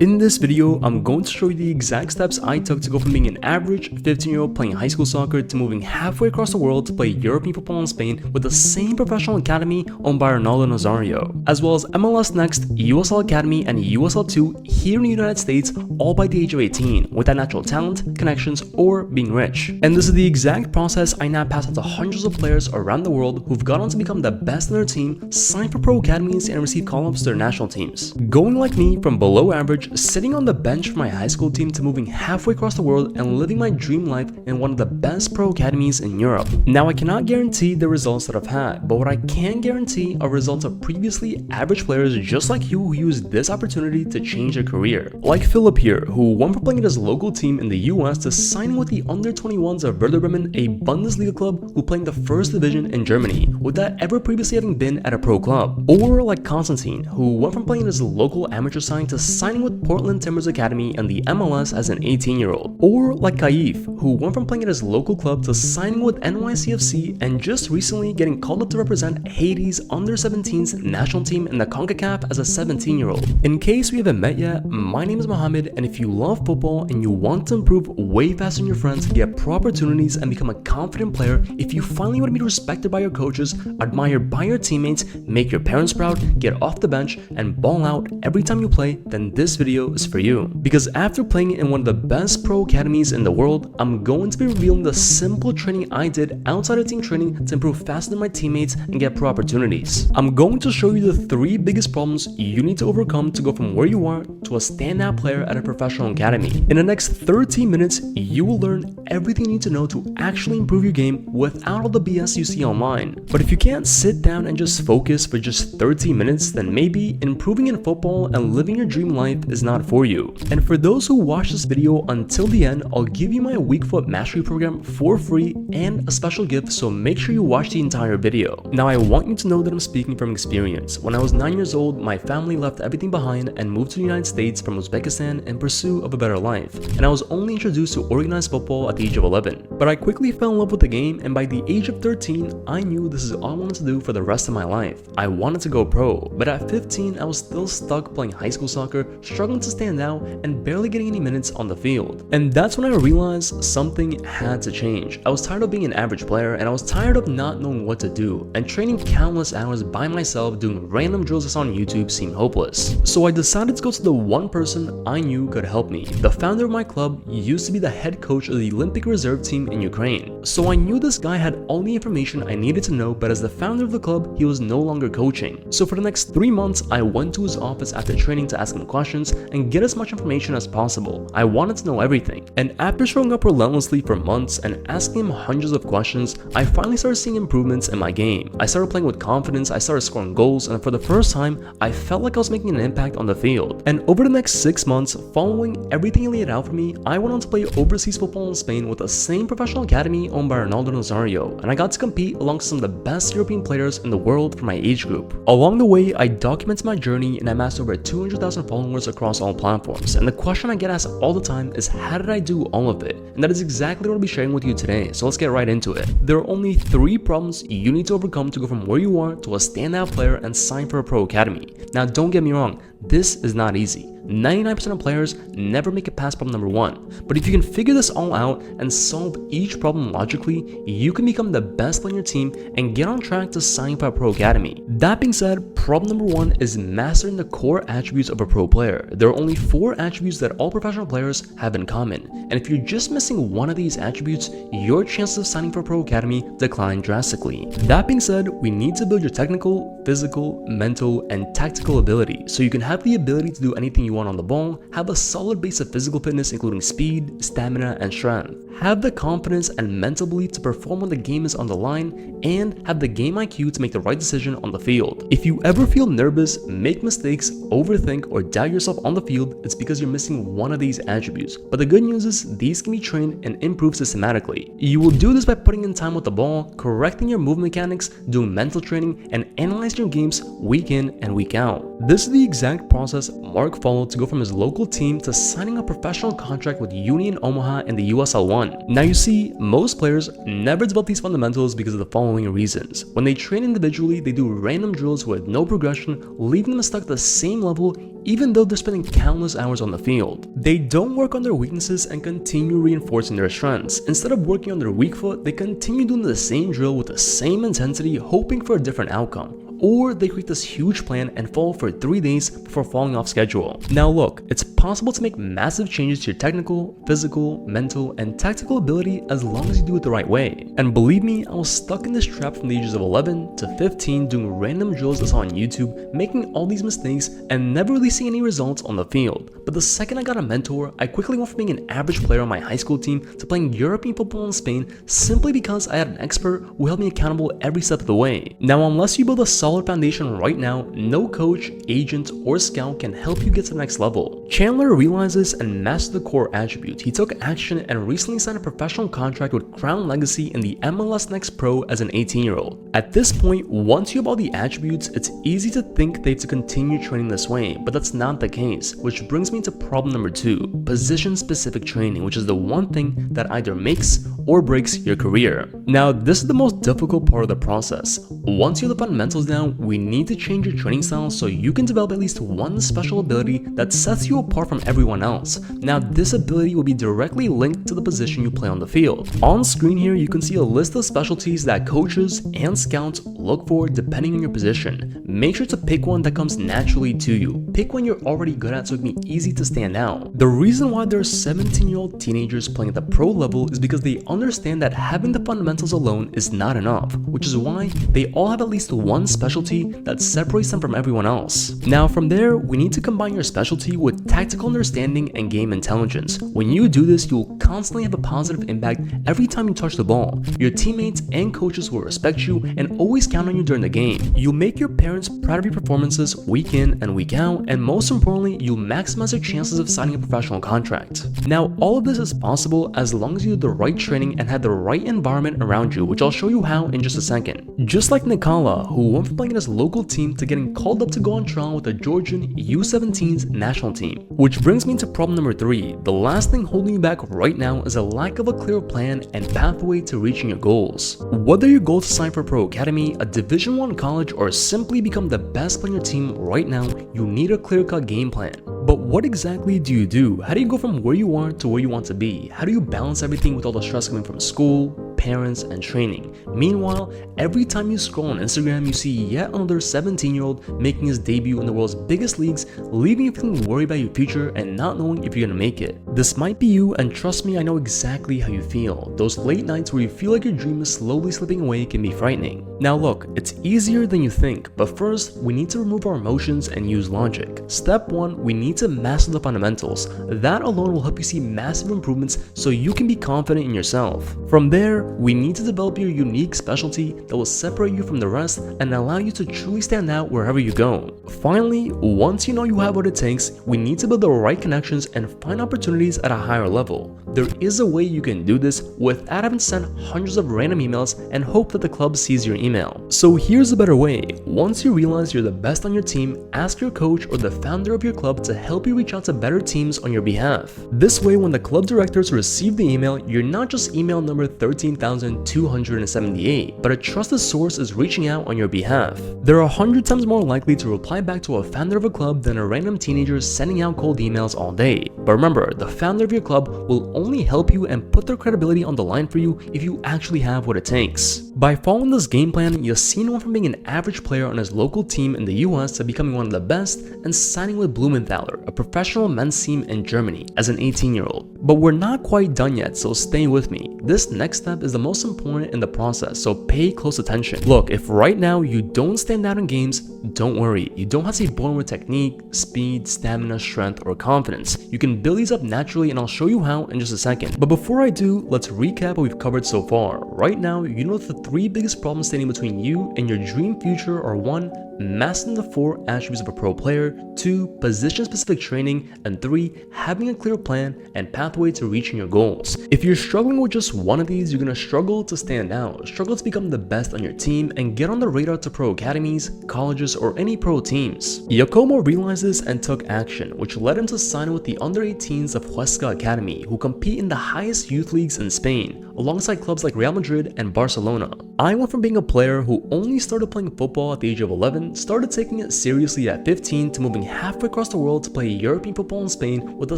In this video, I'm going to show you the exact steps I took to go from being an average 15-year-old playing high school soccer to moving halfway across the world to play European football in Spain with the same professional academy owned by Ronaldo Nazario, as well as MLS Next, USL Academy, and USL 2 here in the United States, all by the age of 18, without natural talent, connections, or being rich. And this is the exact process I now pass on to hundreds of players around the world who've gone on to become the best in their team, sign for pro academies, and receive call-ups to their national teams. Going like me from below average, sitting on the bench for my high school team, to moving halfway across the world and living my dream life in one of the best pro academies in Europe. Now, I cannot guarantee the results that I've had, but what I can guarantee are results of previously average players just like you who used this opportunity to change their career. Like Philip here, who went from playing at his local team in the US to signing with the under-21s of Werder Bremen, a Bundesliga club who played in the first division in Germany, without ever previously having been at a pro club. Or like Constantine, who went from playing at his local amateur side to signing with Portland Timbers Academy and the MLS as an 18-year-old. Or like Kaif, who went from playing at his local club to signing with NYCFC and just recently getting called up to represent Haiti's under-17s national team in the CONCACAF as a 17-year-old. In case we haven't met yet, my name is Mohammed, and if you love football and you want to improve way faster than your friends, get pro opportunities, and become a confident player, if you finally want to be respected by your coaches, admired by your teammates, make your parents proud, get off the bench, and ball out every time you play, then this video is for you. Because after playing in one of the best pro academies in the world, I'm going to be revealing the simple training I did outside of team training to improve faster than my teammates and get pro opportunities. I'm going to show you the 3 biggest problems you need to overcome to go from where you are to a standout player at a professional academy. In the next 13 minutes, you will learn everything you need to know to actually improve your game without all the BS you see online. But if you can't sit down and just focus for just 13 minutes, then maybe improving in football and living your dream life is not for you. And for those who watch this video until the end, I'll give you my weak foot mastery program for free and a special gift, so make sure you watch the entire video. Now, I want you to know that I'm speaking from experience. When I was 9 years old, my family left everything behind and moved to the United States from Uzbekistan in pursuit of a better life, and I was only introduced to organized football at the age of 11. But I quickly fell in love with the game, and by the age of 13, I knew this is all I wanted to do for the rest of my life. I wanted to go pro, but at 15, I was still stuck playing high school soccer, struggling to stand out, and barely getting any minutes on the field. And that's when I realized something had to change. I was tired of being an average player, and I was tired of not knowing what to do, and training countless hours by myself doing random drills I saw on YouTube seemed hopeless. So I decided to go to the one person I knew could help me. The founder of my club used to be the head coach of the Olympic reserve team in Ukraine, so I knew this guy had all the information I needed to know, but as the founder of the club, he was no longer coaching. So for the next 3 months, I went to his office after training to ask him questions and get as much information as possible. I wanted to know everything, and after showing up relentlessly for months and asking him hundreds of questions, I finally started seeing improvements in my game. I started playing with confidence, I started scoring goals, and for the first time, I felt like I was making an impact on the field. And over the next 6 months, following everything he laid out for me, I went on to play overseas football in Spain with the same professional academy owned by Ronaldo Nazario, and I got to compete alongside some of the best European players in the world for my age group. Along the way, I documented my journey and I amassed over 200,000 followers across all platforms, and the question I get asked all the time is, how did I do all of it? And that is exactly what I'll be sharing with you today, so let's get right into it. There are only 3 problems you need to overcome to go from where you are to a standout player and sign for a pro academy. Now, don't get me wrong, this is not easy. 99% of players never make it past problem number 1, but if you can figure this all out and solve each problem logically, you can become the best on your team and get on track to sign for a pro academy. That being said, problem number 1 is mastering the core attributes of a pro player. There are only 4 attributes that all professional players have in common, and if you're just missing one of these attributes, your chances of signing for a pro academy decline drastically. That being said, we need to build your technical, physical, mental, and tactical ability so you can have the ability to do anything you want on the ball, have a solid base of physical fitness including speed, stamina, and strength, have the confidence and mental belief to perform when the game is on the line, and have the game IQ to make the right decision on the field. If you ever feel nervous, make mistakes, overthink, or doubt yourself on the field, it's because you're missing one of these attributes. But the good news is these can be trained and improved systematically. You will do this by putting in time with the ball, correcting your movement mechanics, doing mental training, and analyzing your games week in and week out. This is the exact process Mark followed to go from his local team to signing a professional contract with Union Omaha in the USL One. Now you see, most players never develop these fundamentals because of the following reasons. When they train individually, they do random drills with no progression, leaving them stuck at the same level even though they're spending countless hours on the field. They don't work on their weaknesses and continue reinforcing their strengths. Instead of working on their weak foot, they continue doing the same drill with the same intensity, hoping for a different outcome. Or they create this huge plan and follow for 3 days before falling off schedule. Now look, it's possible to make massive changes to your technical, physical, mental, and tactical ability as long as you do it the right way. And believe me, I was stuck in this trap from the ages of 11 to 15 doing random drills I saw on YouTube, making all these mistakes and never really seeing any results on the field. But the second I got a mentor, I quickly went from being an average player on my high school team to playing European football in Spain simply because I had an expert who held me accountable every step of the way. Now unless you build a solid foundation right now, no coach, agent, or scout can help you get to the next level. Chandler realizes and masters the core attributes. He took action and recently signed a professional contract with Crown Legacy in the MLS Next Pro as an 18-year-old. At this point, once you have all the attributes, it's easy to think they have to continue training this way, but that's not the case, which brings me to problem number 2, position-specific training, which is the one thing that either makes or breaks your career. Now, this is the most difficult part of the process. Once you have the fundamentals down, we need to change your training style so you can develop at least one special ability that sets you apart from everyone else. Now, this ability will be directly linked to the position you play on the field. On screen here, you can see a list of specialties that coaches and scouts look for depending on your position. Make sure to pick one that comes naturally to you. Pick one you're already good at so it can be easy to stand out. The reason why there are 17-year-old teenagers playing at the pro level is because they understand that having the fundamentals alone is not enough, which is why they all have at least one specialty that separates them from everyone else. Now from there, we need to combine your specialty with tactical understanding and game intelligence. When you do this, you'll constantly have a positive impact every time you touch the ball. Your teammates and coaches will respect you and always count on you during the game. You'll make your parents proud of your performances week in and week out, and most importantly, you'll maximize your chances of signing a professional contract. Now, all of this is possible as long as you do the right training and have the right environment around you, which I'll show you how in just a second. Just like Nikala, who went from playing in his local team to getting called up to go on trial with the Georgian U17's national team. Which brings me to problem number 3. The last thing holding you back right now is a lack of a clear plan and pathway to reaching your goals. Whether your goal is to sign for a pro academy, a Division 1 college, or simply become the best on your team right now, you need a clear-cut game plan. But what exactly do you do? How do you go from where you are to where you want to be? How do you balance everything with all the stress coming from school, parents, and training? Meanwhile, every time you scroll on Instagram, you see yet another 17-year-old making his debut in the world's biggest leagues, leaving you feeling worried about your future and not knowing if you're gonna make it. This might be you, and trust me, I know exactly how you feel. Those late nights where you feel like your dream is slowly slipping away can be frightening. Now look, it's easier than you think, but first, we need to remove our emotions and use logic. Step 1, we need to master the fundamentals. That alone will help you see massive improvements so you can be confident in yourself. From there, we need to develop your unique specialty that will separate you from the rest and allow you to truly stand out wherever you go. Finally, once you know you have what it takes, we need to build the right connections and find opportunities at a higher level. There is a way you can do this without having to send hundreds of random emails and hope that the club sees your email. So here's a better way. Once you realize you're the best on your team, ask your coach or the founder of your club to help you reach out to better teams on your behalf. This way, when the club directors receive the email, you're not just email number 13,278, but a trusted source is reaching out on your behalf. They're 100 times more likely to reply back to a founder of a club than a random teenager sending out cold emails all day. But remember, the founder of your club will only help you and put their credibility on the line for you if you actually have what it takes. By following this game plan, Yassine went from being an average player on his local team in the US to becoming one of the best and signing with Blumenthaler, a professional men's team in Germany, as an 18-year-old. But we're not quite done yet, so stay with me. This next step is the most important in the process, so pay close attention. Look, if right now you don't stand out in games, don't worry. You don't have to be born with technique, speed, stamina, strength, or confidence. You can build these up naturally, and I'll show you how in just just a second. But before I do, let's recap what we've covered so far. Right now, you know the 3 biggest problems standing between you and your dream future are 1. Mastering the 4 attributes of a pro player, 2. Position-specific training, and 3. Having a clear plan and pathway to reaching your goals. If you're struggling with just one of these, you're gonna struggle to stand out, struggle to become the best on your team, and get on the radar to pro academies, colleges, or any pro teams. Giacomo realized this and took action, which led him to sign with the under-18s of Huesca Academy, who compete in the highest youth leagues in Spain, alongside clubs like Real Madrid and Barcelona. I went from being a player who only started playing football at the age of 11, started taking it seriously at 15, to moving halfway across the world to play European football in Spain with the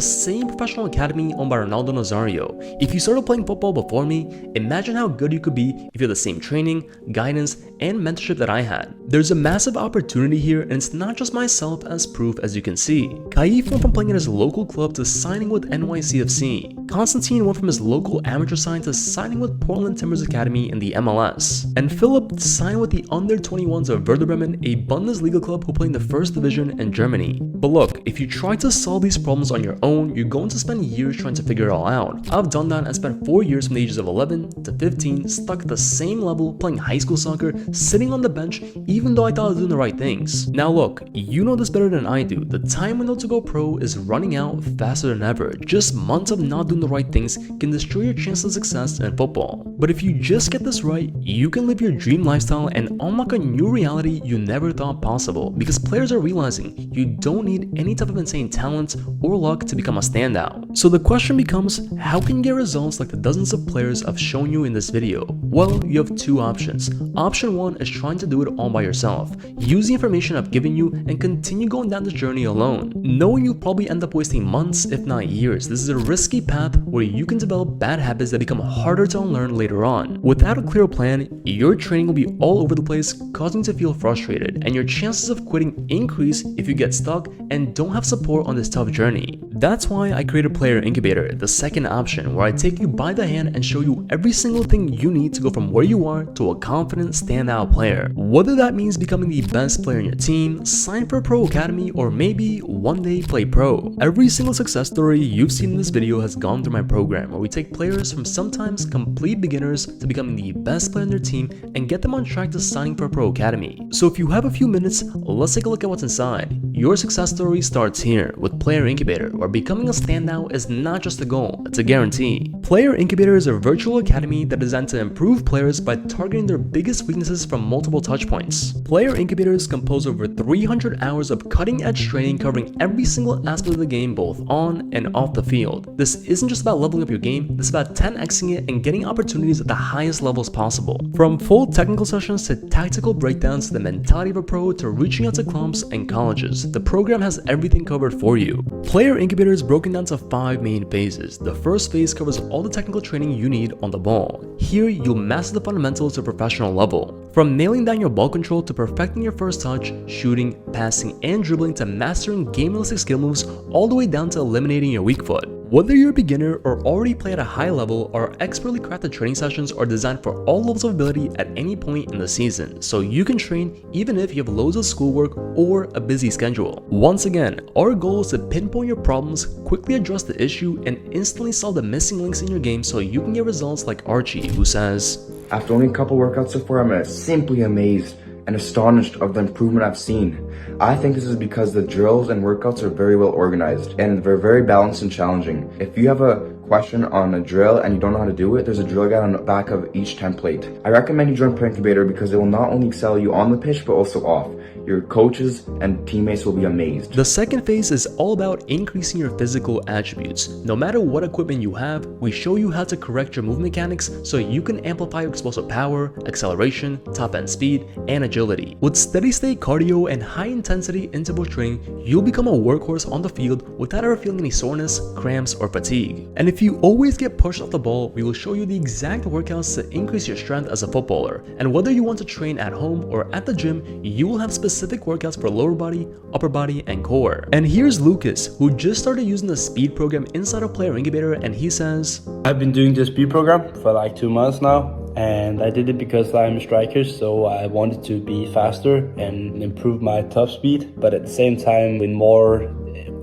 same professional academy owned by Ronaldo Nazario. If you started playing football before me, imagine how good you could be if you had the same training, guidance, and mentorship that I had. There's a massive opportunity here, and it's not just myself as proof, as you can see. Kaif went from playing at his local club to signing with NYCFC. Constantine went from his local amateur side to signing with Portland Timbers Academy in the MLS. And Philip signed with the under-21s of Werder Bremen, a Bundesliga club who play in the first division in Germany. But look, if you try to solve these problems on your own, you're going to spend years trying to figure it all out. I've done that and spent 4 years from the ages of 11 to 15 stuck at the same level playing high school soccer, sitting on the bench even though I thought I was doing the right things. Now look, you know this better than I do. The time window to go pro is running out faster than ever. Just months of not doing the right things can destroy your chance of success in football. But if you just get this right, you can live your dream lifestyle and unlock a new reality you never thought possible, because players are realizing you don't need any type of insane talent or luck to become a standout. So the question becomes, how can you get results like the dozens of players I've shown you in this video? Well, you have 2 options. Option 1 is trying to do it all by yourself. Use the information I've given you and continue going down this journey alone, knowing you'll probably end up wasting months if not years. This is a risky path where you can develop bad habits that become harder to unlearn later on. Without a clear plan, your training will be all over the place, causing you to feel frustrated, and your chances of quitting increase if you get stuck and don't have support on this tough journey. That's why I created Player Incubator, the second option, where I take you by the hand and show you every single thing you need to go from where you are to a confident standout player. Whether that means becoming the best player in your team, sign for a pro academy, or maybe one day play pro. Every single success story you've seen in this video has gone through my program, where we take players from sometimes complete beginners to becoming the best player in their team and get them on track to signing for a pro academy. So if you have a few minutes, let's take a look at what's inside. Your success story starts here with Player Incubator, where becoming a standout is not just a goal, it's a guarantee. Player Incubator is a virtual academy that is designed to improve players by targeting their biggest weaknesses from multiple touchpoints. Player Incubators compose over 300 hours of cutting-edge training covering every single aspect of the game, both on and off the field. This isn't just about leveling up your game, this is about 10xing it and getting opportunities at the highest levels possible. From full technical sessions to tactical breakdowns to the mentality of a pro to reaching out to clubs and colleges, the program has everything covered for you. Player Incubator is broken down to 5 main phases. The first phase covers all the technical training you need on the ball. Here, you'll master the fundamentals to a professional level. From nailing down your ball control to perfecting your first touch, shooting, passing, and dribbling to mastering game-realistic skill moves, all the way down to eliminating your weak foot. Whether you're a beginner or already play at a high level, our expertly crafted training sessions are designed for all levels of ability at any point in the season, so you can train even if you have loads of schoolwork or a busy schedule. Once again, our goal is to pinpoint your problems, quickly address the issue, and instantly solve the missing links in your game so you can get results like Archie, who says, "After only a couple workouts so far, I'm simply amazed and astonished of the improvement I've seen. I think this is because the drills and workouts are very well organized and they're very balanced and challenging. If you have a question on a drill and you don't know how to do it, there's a drill guide on the back of each template. I recommend you join Player Incubator because it will not only excel you on the pitch but also off. Your coaches and teammates will be amazed." The second phase is all about increasing your physical attributes. No matter what equipment you have, we show you how to correct your movement mechanics so you can amplify your explosive power, acceleration, top end speed, and agility. With steady state cardio and high intensity interval training, you'll become a workhorse on the field without ever feeling any soreness, cramps, or fatigue. And if you always get pushed off the ball, we will show you the exact workouts to increase your strength as a footballer. And whether you want to train at home or at the gym, you will have specific workouts for lower body, upper body, and core. And here's Lucas, who just started using the speed program inside of Player Incubator, and he says, "I've been doing the speed program for like 2 months now, and I did it because I'm a striker, so I wanted to be faster and improve my top speed, but at the same time with more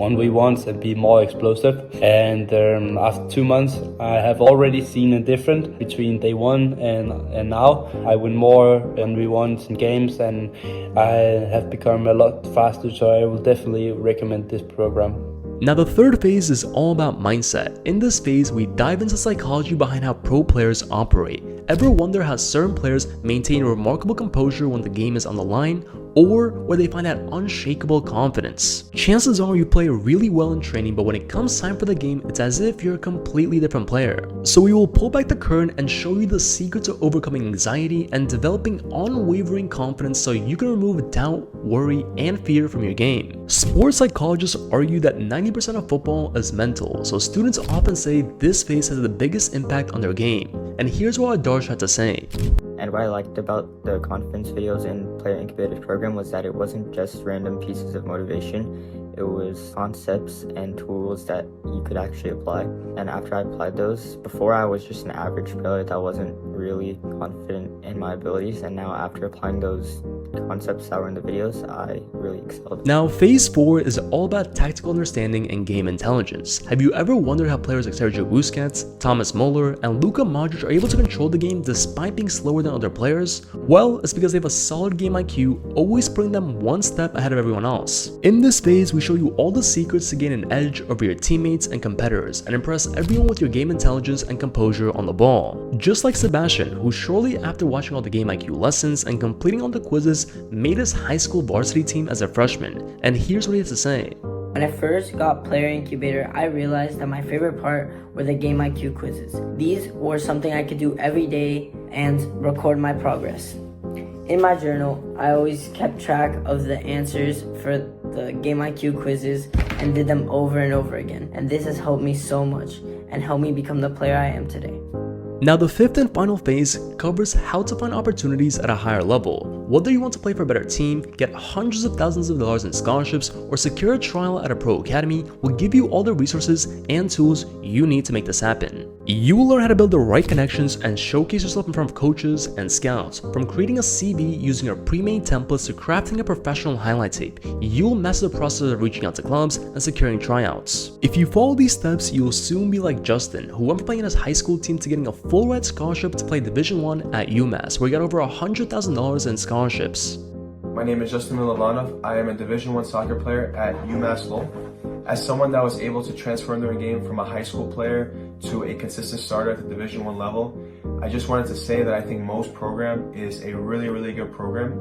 1v1s and be more explosive. And after 2 months, I have already seen a difference between day one and now. I win more 1v1s in games, and I have become a lot faster, so I will definitely recommend this program. Now the third phase is all about mindset. In this phase, we dive into psychology behind how pro players operate. Ever wonder how certain players maintain a remarkable composure when the game is on the line, or where they find that unshakable confidence? Chances are you play really well in training, but when it comes time for the game, it's as if you're a completely different player. So we will pull back the curtain and show you the secret to overcoming anxiety and developing unwavering confidence so you can remove doubt, worry, and fear from your game. Sports psychologists argue that 90% of football is mental, so students often say this phase has the biggest impact on their game. And here's what Adarsh had to say. And what I liked about the confidence videos in Player Incubator's program was that it wasn't just random pieces of motivation. It was concepts and tools that you could actually apply. And after I applied those, before I was just an average player that wasn't really confident in my abilities. And now after applying those concepts that were in the videos, I really excelled. Now, phase 4 is all about tactical understanding and game intelligence. Have you ever wondered how players like Sergio Busquets, Thomas Muller, and Luka Modric are able to control the game despite being slower than other players? Well, it's because they have a solid game IQ, always putting them one step ahead of everyone else. In this phase, we show you all the secrets to gain an edge over your teammates and competitors and impress everyone with your game intelligence and composure on the ball. Just like Sebastian, who shortly after watching all the game IQ lessons and completing all the quizzes, made his high school varsity team as a freshman, and here's what he has to say. When I first got Player Incubator, I realized that my favorite part were the game IQ quizzes. These were something I could do every day and record my progress. In my journal, I always kept track of the answers for the game IQ quizzes and did them over and over again. And this has helped me so much and helped me become the player I am today. Now the fifth and final phase covers how to find opportunities at a higher level. Whether you want to play for a better team, get hundreds of thousands of dollars in scholarships, or secure a trial at a pro academy, will give you all the resources and tools you need to make this happen. You will learn how to build the right connections and showcase yourself in front of coaches and scouts. From creating a CV using your pre-made templates to crafting a professional highlight tape, you'll master the process of reaching out to clubs and securing tryouts. If you follow these steps, you'll soon be like Justin, who went from playing in his high school team to getting a full-ride scholarship to play Division I at UMass, where he got over $100,000 in scholarships. My name is Justin Milovanov. I am a Division I soccer player at UMass Lowell. As someone that was able to transform their game from a high school player to a consistent starter at the Division I level, I just wanted to say that I think Mo's program is a really good program,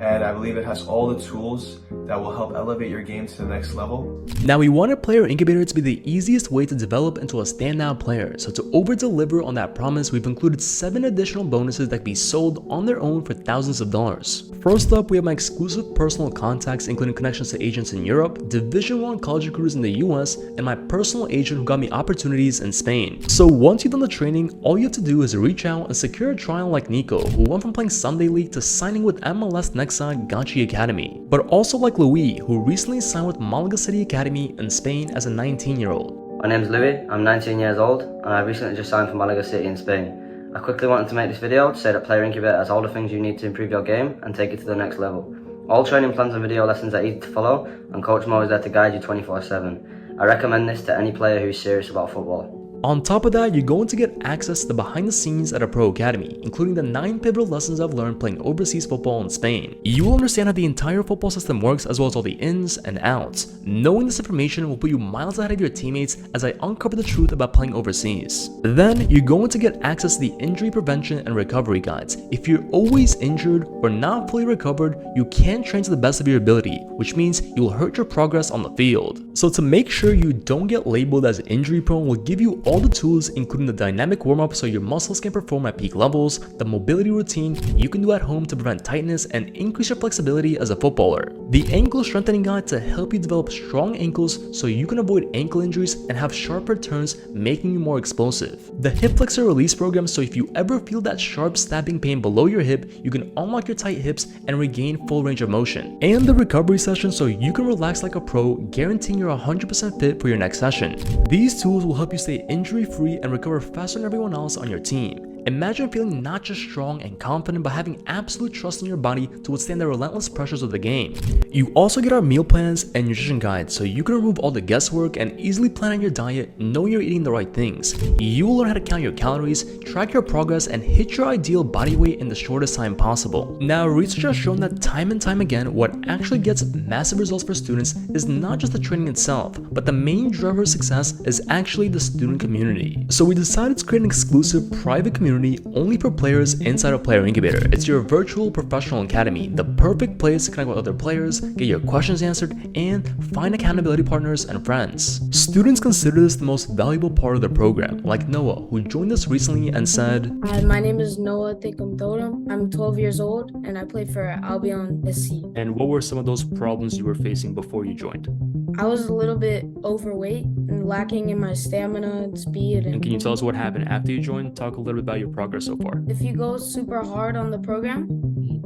and I believe it has all the tools that will help elevate your game to the next level. Now we wanted Player Incubator to be the easiest way to develop into a standout player, so to over-deliver on that promise, we've included 7 additional bonuses that can be sold on their own for thousands of dollars. First up, we have my exclusive personal contacts, including connections to agents in Europe, Division I college recruiters in the US, and my personal agent who got me opportunities in Spain. So once you've done the training, all you have to do is reach out and secure a trial like Nico, who went from playing Sunday League to signing with MLS next side Gachi Academy, but also like Louis, who recently signed with Malaga City Academy in Spain as a 19-year-old. My name's Louis, I'm 19 years old, and I recently just signed for Malaga City in Spain. I quickly wanted to make this video to say that Player Incubator has all the things you need to improve your game and take it to the next level. All training plans and video lessons are easy to follow, and Coach Mo is there to guide you 24/7. I recommend this to any player who's serious about football. On top of that, you're going to get access to the behind the scenes at a pro academy, including the 9 pivotal lessons I've learned playing overseas football in Spain. You will understand how the entire football system works as well as all the ins and outs. Knowing this information will put you miles ahead of your teammates as I uncover the truth about playing overseas. Then, you're going to get access to the injury prevention and recovery guides. If you're always injured or not fully recovered, you can't train to the best of your ability, which means you'll hurt your progress on the field. So to make sure you don't get labeled as injury prone, we'll give you all the tools, including the dynamic warm-up so your muscles can perform at peak levels, the mobility routine you can do at home to prevent tightness and increase your flexibility as a footballer, the ankle strengthening guide to help you develop strong ankles so you can avoid ankle injuries and have sharper turns, making you more explosive, the hip flexor release program so if you ever feel that sharp stabbing pain below your hip, you can unlock your tight hips and regain full range of motion, and the recovery session so you can relax like a pro, guaranteeing you're 100% fit for your next session. These tools will help you stay injury-free and recover faster than everyone else on your team. Imagine feeling not just strong and confident, but having absolute trust in your body to withstand the relentless pressures of the game. You also get our meal plans and nutrition guides, so you can remove all the guesswork and easily plan out your diet, know you're eating the right things. You will learn how to count your calories, track your progress, and hit your ideal body weight in the shortest time possible. Now, research has shown that time and time again, what actually gets massive results for students is not just the training itself, but the main driver of success is actually the student community. So we decided to create an exclusive private community only for players inside of Player Incubator. It's your virtual professional academy, the perfect place to connect with other players, get your questions answered, and find accountability partners and friends. Students consider this the most valuable part of the program, like Noah, who joined us recently and said, Hi, my name is Noah Thickum Totem. I'm 12 years old and I play for Albion SC. and what were some of those problems you were facing before you joined? I was a little bit overweight and lacking in my stamina and speed. And And can you tell us what happened after you joined? Talk a little bit about your progress so far. if you go super hard on the program,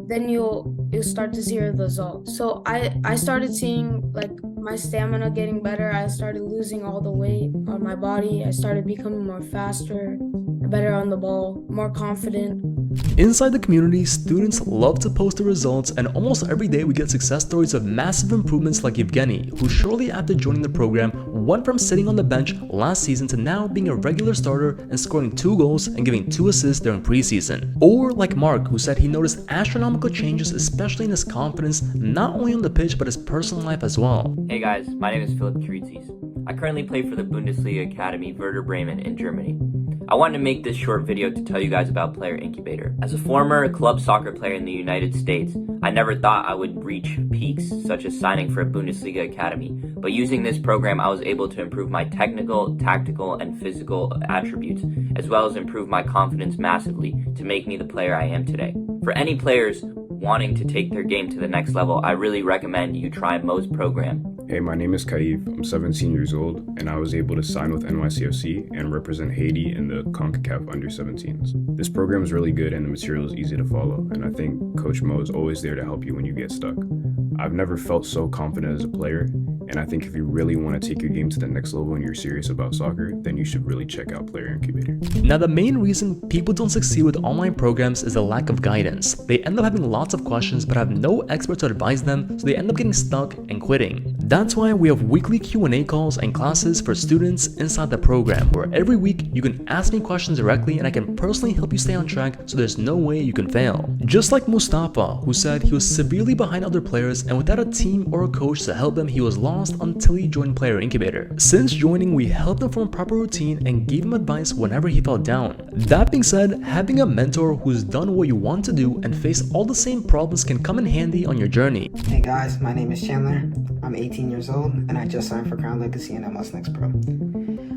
then you'll start to see your results. So I started seeing like my stamina getting better. I started losing all the weight on my body. I started becoming more faster, better on the ball, more confident. Inside the community, students love to post the results, and almost every day we get success stories of massive improvements like Evgeny, who shortly after joining the program went from sitting on the bench last season to now being a regular starter and scoring 2 goals and giving 2 assists during preseason. Or like Mark, who said he noticed astronomical changes, especially in his confidence, not only on the pitch but his personal life as well. Hey guys, my name is Philipp Kiritzis. I currently play for the Bundesliga Academy Werder Bremen in Germany. I wanted to make this short video to tell you guys about Player Incubator. As a former club soccer player in the United States, I never thought I would reach peaks such as signing for a Bundesliga Academy, but using this program I was able to improve my technical, tactical, and physical attributes, as well as improve my confidence massively to make me the player I am today. For any players wanting to take their game to the next level, I really recommend you try Mo's program. Hey, my name is Kaif. I'm 17 years old, and I was able to sign with NYCFC and represent Haiti in the CONCACAF Under-17s. This program is really good and the material is easy to follow, and I think Coach Mo is always there to help you when you get stuck. I've never felt so confident as a player, and I think if you really want to take your game to the next level and you're serious about soccer, then you should really check out Player Incubator. Now, the main reason people don't succeed with online programs is the lack of guidance. They end up having lots of questions but have no expert to advise them, so they end up getting stuck and quitting. That's why we have weekly Q&A calls and classes for students inside the program, where every week you can ask me questions directly and I can personally help you stay on track so there's no way you can fail. Just like Mustafa, who said he was severely behind other players and without a team or a coach to help him, he was lost until he joined Player Incubator. Since joining, we helped him form a proper routine and gave him advice whenever he felt down. That being said, having a mentor who's done what you want to do and face all the same problems can come in handy on your journey. Hey guys, my name is Chandler. I'm 18 years old and I just signed for Crown Legacy and MLS Next Pro.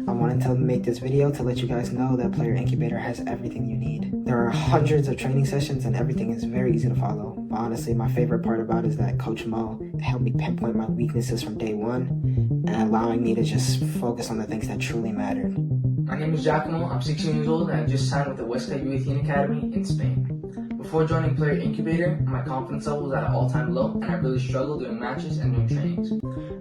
I wanted to make this video to let you guys know that Player Incubator has everything you need. There are hundreds of training sessions and everything is very easy to follow. But honestly, my favorite part about it is that Coach Mo helped me pinpoint my weaknesses from day one and allowing me to just focus on the things that truly mattered. My name is Giacomo. I'm 16 years old and I just signed with the Huesca U18 Academy in Spain. Before joining Player Incubator, my confidence level was at an all-time low and I really struggled doing matches and doing trainings.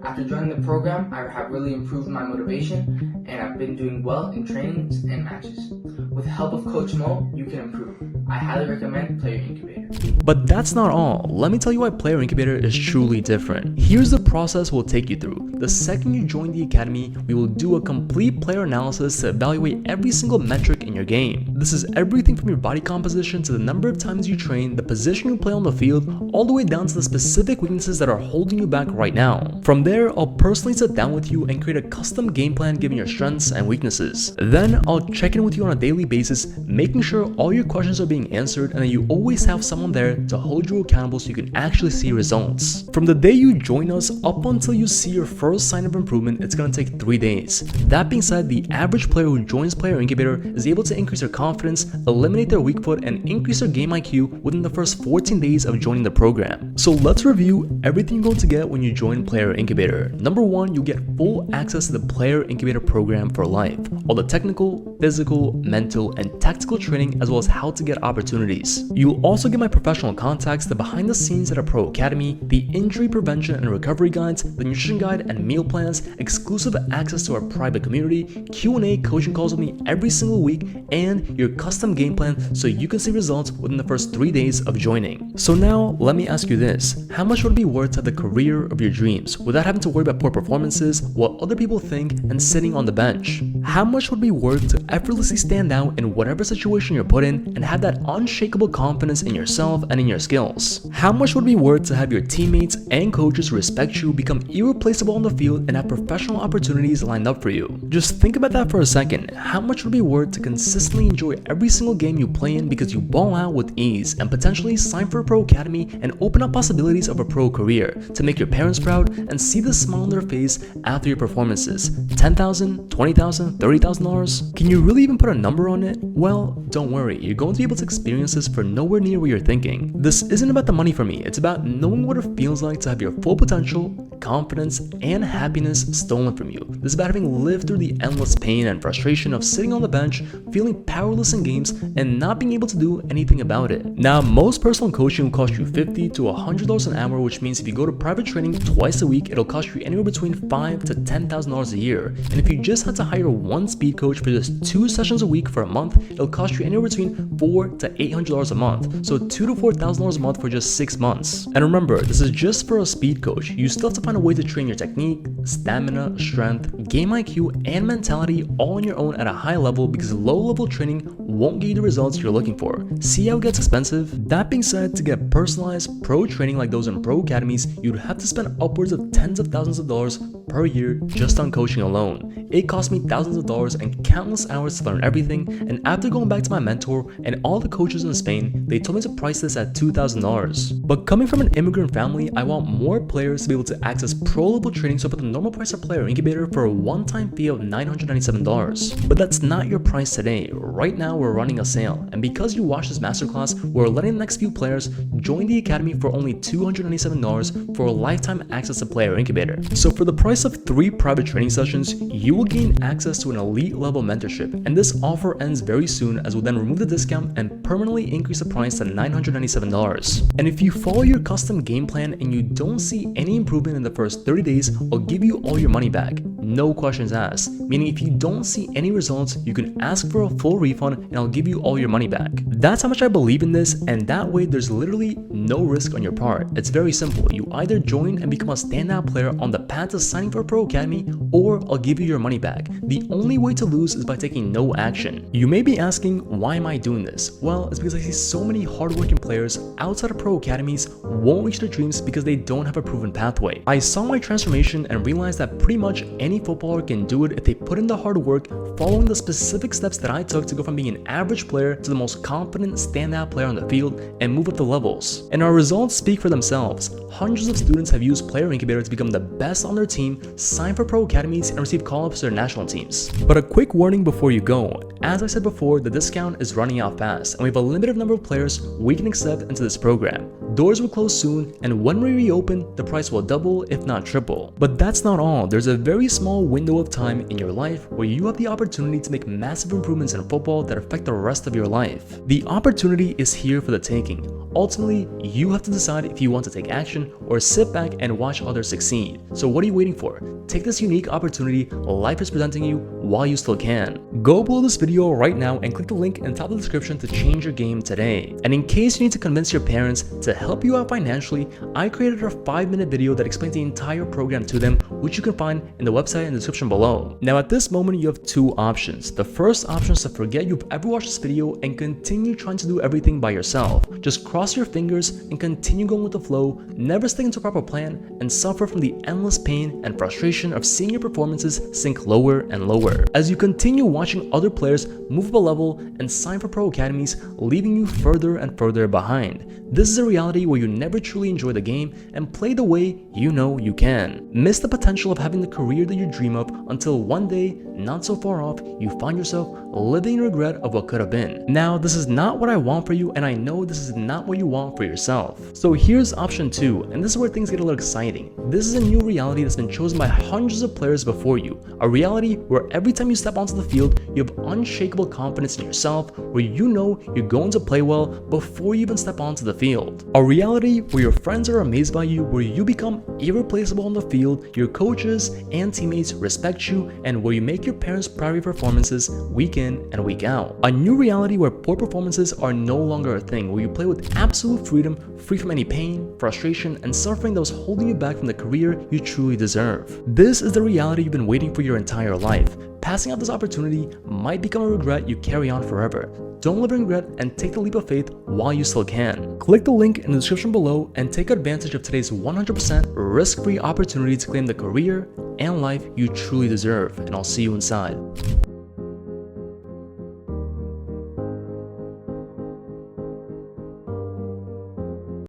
After joining the program, I have really improved my motivation and I've been doing well in trainings and matches. With the help of Coach Mo, you can improve. I highly recommend Player Incubator. But that's not all. Let me tell you why Player Incubator is truly different. Here's the process we'll take you through. The second you join the academy, we will do a complete player analysis to evaluate every single metric in your game. This is everything from your body composition to the number of times you train, the position you play on the field, all the way down to the specific weaknesses that are holding you back right now. From there, I'll personally sit down with you and create a custom game plan given your strengths and weaknesses. Then I'll check in with you on a daily basis, making sure all your questions are being answered and that you always have someone there to hold you accountable so you can actually see results. From the day you join us up until you see your first sign of improvement, it's going to take 3 days. That being said, the average player who joins Player Incubator is able to increase their confidence, eliminate their weak foot, and increase their game IQ within the first 14 days of joining the program. So let's review everything you're going to get when you join Player Incubator. Number 1, you get full access to the Player Incubator program for life. All the technical, physical, mental, and tactical training, as well as how to get opportunities. You'll also get my professional contacts, the behind the scenes at a pro academy, the injury prevention and recovery guides, the nutrition guide and meal plans, exclusive access to our private community, Q&A coaching calls with me every single week, and your custom game plan so you can see results within the first 3 days of joining. So now, let me ask you this. How much would it be worth to have the career of your dreams without having to worry about poor performances, what other people think, and sitting on the bench? How much would it be worth to effortlessly stand out in whatever situation you're put in and have that unshakable confidence in yourself and in your skills? How much would it be worth to have your teammates and coaches respect you, become irreplaceable on the field, and have professional opportunities lined up for you? Just think about that for a second. How much would it be worth to consistently enjoy every single game you play in because you ball out with ease, and potentially sign for a pro academy and open up possibilities of a pro career to make your parents proud and see the smile on their face after your performances? $10,000, $20,000, $30,000? Can you really even put a number on it? Well, don't worry, you're going to be able to experience this for nowhere near what you're thinking. This isn't about the money for me, it's about knowing what it feels like to have your full potential, confidence, and happiness stolen from you. This is about having lived through the endless pain and frustration of sitting on the bench, feeling powerless in games, and not being able to do anything about it. Now, most personal coaching will cost you $50 to $100 an hour, which means if you go to private training twice a week, it'll cost you anywhere between $5,000 to $10,000 a year. And if you just had to hire one speed coach for just 2 sessions a week for a month, it'll cost you anywhere between $400 to $800 a month. So $2,000 to $4,000 a month for just 6 months. And remember, this is just for a speed coach. You still have to find a way to train your technique, stamina, strength, game IQ, and mentality all on your own at a high level, because low-level training won't get you the results you're looking for. See how it gets expensive? That being said, to get personalized pro training like those in pro academies, you'd have to spend upwards of tens of thousands of dollars per year just on coaching alone. It cost me thousands of dollars and countless hours to learn everything, and after going back to my mentor and all the coaches in Spain, they told me to price this at $2,000. But coming from an immigrant family, I want more players to be able to access pro-level training, so I put the normal price of Player Incubator for a one-time fee of $997. But that's not your price today. Right now we're running a sale, and because you watch this masterclass, we're letting the next few players join the academy for only $297 for a lifetime access to Player Incubator. So for the price of 3 private training sessions, you will gain access to an elite level mentorship, and this offer ends very soon, as we'll then remove the discount and permanently increase the price to $997. And if you follow your custom game plan and you don't see any improvement in the first 30 days, I'll give you all your money back. No questions asked. Meaning if you don't see any results, you can ask for a full refund and I'll give you all your money back. That's how much I believe in this, and that way there's literally no risk on your part. It's very simple. You either join and become a standout player on the path to signing for a pro academy, or I'll give you your money back. The only way to lose is by taking no action. You may be asking, why am I doing this? Well, it's because I see so many hardworking players outside of pro academies won't reach their dreams because they don't have a proven pathway. I saw my transformation and realized that pretty much any footballer can do it if they put in the hard work, following the specific steps that I took to go from being an average player to the most confident standout player on the field and move up the levels. And our results speak for themselves. Hundreds of students have used Player Incubator to become the best on their team, sign for pro academies, and receive call-ups to their national teams. But a quick warning before you go. As I said before, the discount is running out fast, and we have a limited number of players we can accept into this program. Doors will close soon, and when we reopen, the price will double, if not triple. But that's not all. There's a very small window of time in your life where you have the opportunity to make massive improvements in football that affect the rest of your life. The opportunity is here for the taking. Ultimately, you have to decide if you want to take action or sit back and watch others succeed. So what are you waiting for? Take this unique opportunity life is presenting you while you still can. Go below this video right now and click the link in the top of the description to change your game today. And in case you need to convince your parents to help you out financially, I created a 5-minute video that explains the entire program to them, which you can find in the website in the description below. Now at this moment, you have 2 options. The first option is to forget you've ever watched this video and continue trying to do everything by yourself. Just cross your fingers and continue going with the flow, never stick to a proper plan, and suffer from the endless pain and frustration of seeing your performances sink lower and lower as you continue watching other players move up a level and sign for pro academies, leaving you further and further behind. This is a reality reality where you never truly enjoy the game and play the way you know you can. Miss the potential of having the career that you dream of until one day, not so far off, you find yourself living in regret of what could have been. Now, this is not what I want for you, and I know this is not what you want for yourself. So here's option 2, and this is where things get a little exciting. This is a new reality that's been chosen by hundreds of players before you. A reality where every time you step onto the field, you have unshakable confidence in yourself, where you know you're going to play well before you even step onto the field. A reality where your friends are amazed by you, where you become irreplaceable on the field, your coaches and teammates respect you, and where you make your parents proud of your performances week in and week out. A new reality where poor performances are no longer a thing, where you play with absolute freedom, free from any pain, frustration, and suffering that was holding you back from the career you truly deserve. This is the reality you've been waiting for your entire life. Passing up this opportunity might become a regret you carry on forever. Don't live in regret and take the leap of faith while you still can. Click the link in the description below and take advantage of today's 100% risk-free opportunity to claim the career and life you truly deserve, and I'll see you inside.